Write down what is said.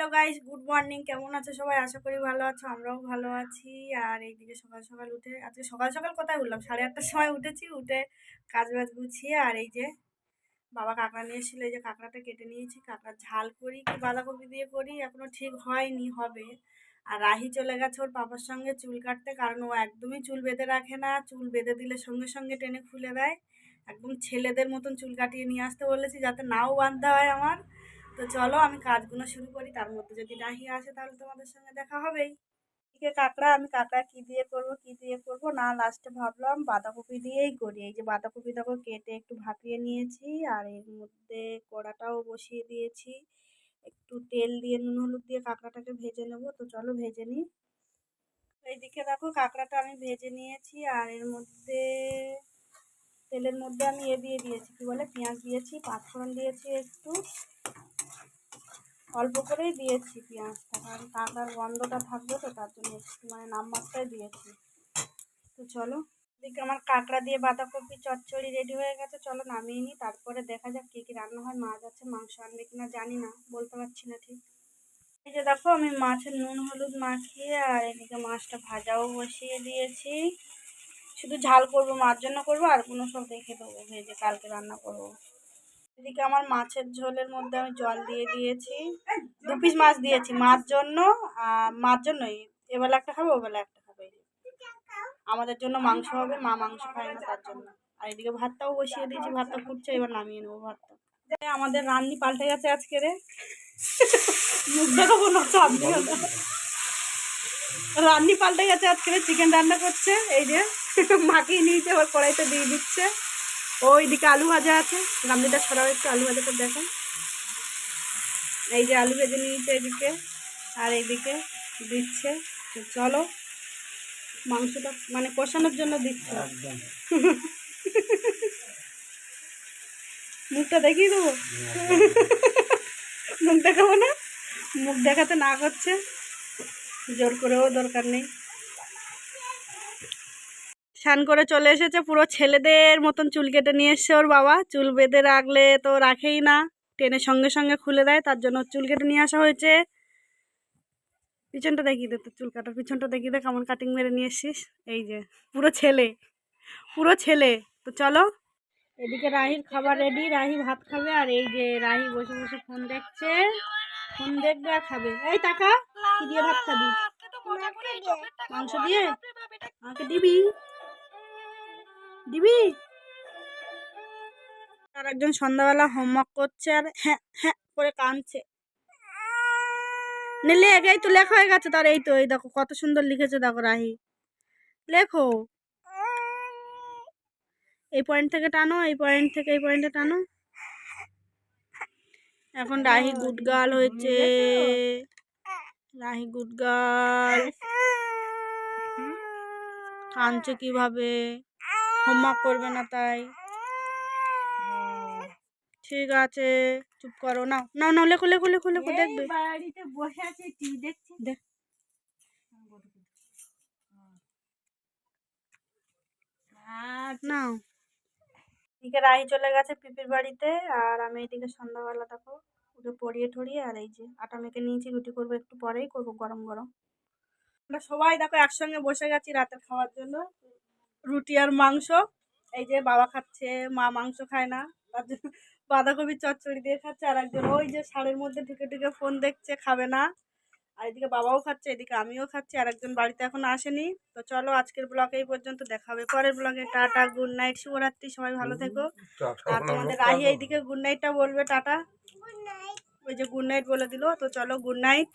Hello guys, good morning. কেমন আছো সবাই? আশা করি ভালো আছো, আমরাও ভালো আছি। আর এইদিকে সকাল সকাল উঠে, আজকে সকাল সকাল কোথায় উঠলাম, 8:30টার সময় উঠেছি। উঠে কাজ বাজ গুছিয়ে, আর এই যে বাবা কাঁকড়া নিয়ে এসেছিল, এই যে কাঁকড়াটা কেটে নিয়েছি। কাঁকড়া ঝাল করি কি বাঁধাকপি দিয়ে করি এখনো ঠিক হয়নি, হবে। আর রাহি চলে গেছে ওর পাপার সঙ্গে চুল কাটতে, কারণ ও একদমই চুল বেঁধে রাখে না। চুল বেঁধে দিলে সঙ্গে সঙ্গে টেনে খুলে দেয়। একদম ছেলেদের মতন চুল কাটিয়ে নিয়ে আসতে বলেছি, যাতে নাও বাঁধতে হয় আমার। তো চলো আমি কাজগুলো শুরু করি, তার মধ্যে যদি রাহি আসে তাহলে তোমাদের সঙ্গে দেখা হবেই। এদিকে কাঁকড়া, আমি কাঁকড়া কি দিয়ে করবো কি দিয়ে করবো না, লাস্টে ভাবলাম বাঁধাকপি দিয়েই করি। এই যে বাঁধাকপি দেখো কেটে একটু ভাপিয়ে নিয়েছি, আর এর মধ্যে কড়াটাও বসিয়ে দিয়েছি। একটু তেল দিয়ে নুন হলুদ দিয়ে কাঁকড়াটাকে ভেজে নেবো। তো চলো ভেজে নিই। এইদিকে দেখো কাঁকড়াটা আমি ভেজে নিয়েছি, আর এর মধ্যে তেলের মধ্যে আমি দিয়ে দিয়েছি, কি বলে, পেঁয়াজ দিয়েছি, পাঁচফোড়ন দিয়েছি, একটু অল্প করেই দিয়েছি পেঁয়াজটা, কারণ কাঁকড়ার গন্ধটা থাকবে, তো তার জন্য একটু নামমাত্রায় দিয়েছি। তো চলো, এদিকে আমার কাঁকড়া দিয়ে বাঁধাকপি চচ্চড়ি রেডি হয়ে গেছে। চলো নামিয়ে নিই, তারপরে দেখা যাক কী কী রান্না হয়। মাছ আছে, মাংস আনবে কিনা জানি না, বলতে পারছি না ঠিক। এই যে দেখো আমি মাছের নুন হলুদ মাখিয়ে, আর এদিকে মাছটা ভাজাও বসিয়ে দিয়েছি। শুধু ঝাল করবো, মার জন্য করবো, আর কোনো সব রেখে দেবো ভেজে, কালকে রান্না করবো। এদিকে আমার মাছের ঝোলের মধ্যে আমি জল দিয়ে দিয়েছি। 2 পিস মাছ দিয়েছি মার জন্য, মার জন্যই। এবেলা একটা খাবে, ওবেলা একটা খাবে। আমাদের জন্য মাংস হবে, মা মাংস খায় না, তার জন্য। আর এদিকে ভাতটাও বসিয়ে দিয়েছি, ভাতটা ফুটছে, এবার নামিয়ে নেবো ভাতটা। আমাদের রান্নি পাল্টে গেছে আজকে রে। মুখ দেখাবো না, চাপ দিও না। রান্নি পাল্টে গেছে আজকে, চিকেন রান্না করছে। এই যে মাখিয়ে নিয়েছে, এবার কড়াইতে দিয়ে দিচ্ছে। ওইদিকে আলু ভাজা আছে, গামলিটা ছড়াও একটু, আলু ভাজাটা দেখো। এই যে আলু ভেজে নিয়েছে এদিকে, আর এইদিকে দিচ্ছে। তো চলো, মাংসটা মানে কষানোর জন্য দিচ্ছে। মুখটা দেখিয়ে দেবো? মুখ দেখাবো না, মুখ দেখাতে না করছে, জোর করেও দরকার নেই। স্নান করে চলে এসেছে, পুরো ছেলেদের মতন চুল কেটে নিয়ে এসছে ওর বাবা। চুল বেঁধে রাখলে তো রাখেই না, টেনে সঙ্গে সঙ্গে খুলে দেয়, তার জন্য চুল কেটে নিয়ে আসা হয়েছে। পিছনটা দেখিয়ে দে, তো চুল কাটার পিছনটা দেখিয়ে দে, কেমন কাটিং মেরে নিয়ে এসছিস। এই যে পুরো ছেলে, পুরো ছেলে। তো চলো, এদিকে রাহির খাবার রেডি, রাহি ভাত খাবে। আর এই যে রাহি বসে বসে ফোন দেখছে, ফোন দেখবে আর খাবে। এই টাকা কি দিয়ে ভাত খাবি? মাংস দিয়ে? আমাকে দিবি? দিবি? আর একজন সন্ধ্যাবেলা হোমওয়ার্ক করছে, আর হ্যাঁ হ্যাঁ করে কাঁদছে। লেখ, এই তো লেখা হয়ে গেছে তার। এই তো, এই দেখো কত সুন্দর লিখেছে, দেখো রাহি। লেখো, এই পয়েন্ট থেকে টানো, এই পয়েন্ট থেকে এই পয়েন্টে টানো। এখন রাহি গুড গার্ল হয়েছে, রাহি গুড গার্ল। কাঁদছে কিভাবে? হোমওয়ার্ক করবে না তাই। ঠিক আছে, চুপ করো। নাও নাও নাও, লেখো লেখো লেখো লেখো, দেখবে। বাড়িতে বসে আছে, টিভি দেখছি। দেখ, নাও। এদিকে রাহি চলে গেছে পিপির বাড়িতে, আর আমি এদিকে সন্ধ্যাবেলা দেখো ওকে পরিয়ে ঠরিয়ে, আর এই যে আটা মেখে নিয়েছি, রুটি করবো, একটু পরেই করবো গরম গরম। আমরা সবাই দেখো একসঙ্গে বসে গেছি রাতের খাওয়ার জন্য, রুটি আর মাংস। এই যে বাবা খাচ্ছে, মা মাংস খায় না, তার জন্য বাঁধাকপির চচ্চড়ি দিয়ে খাচ্ছে। আর একজন ওই যে শাড়ির মধ্যে ঢুকে ঢুকে ফোন দেখছে, খাবে না। আর এদিকে বাবাও খাচ্ছে, এদিকে আমিও খাচ্ছি, আর একজন বাড়িতে এখনো আসেনি। তো চলো আজকের ব্লগে এই পর্যন্ত, দেখা হবে পরের ব্লগে। টাটা, গুড নাইট, শুভরাত্রি, সবাই ভালো থেকো। আর তোমাদের রাহি এইদিকে গুড নাইটটা বলবে, টাটা। ওই যে গুড নাইট বলে দিল। তো চলো, গুড নাইট।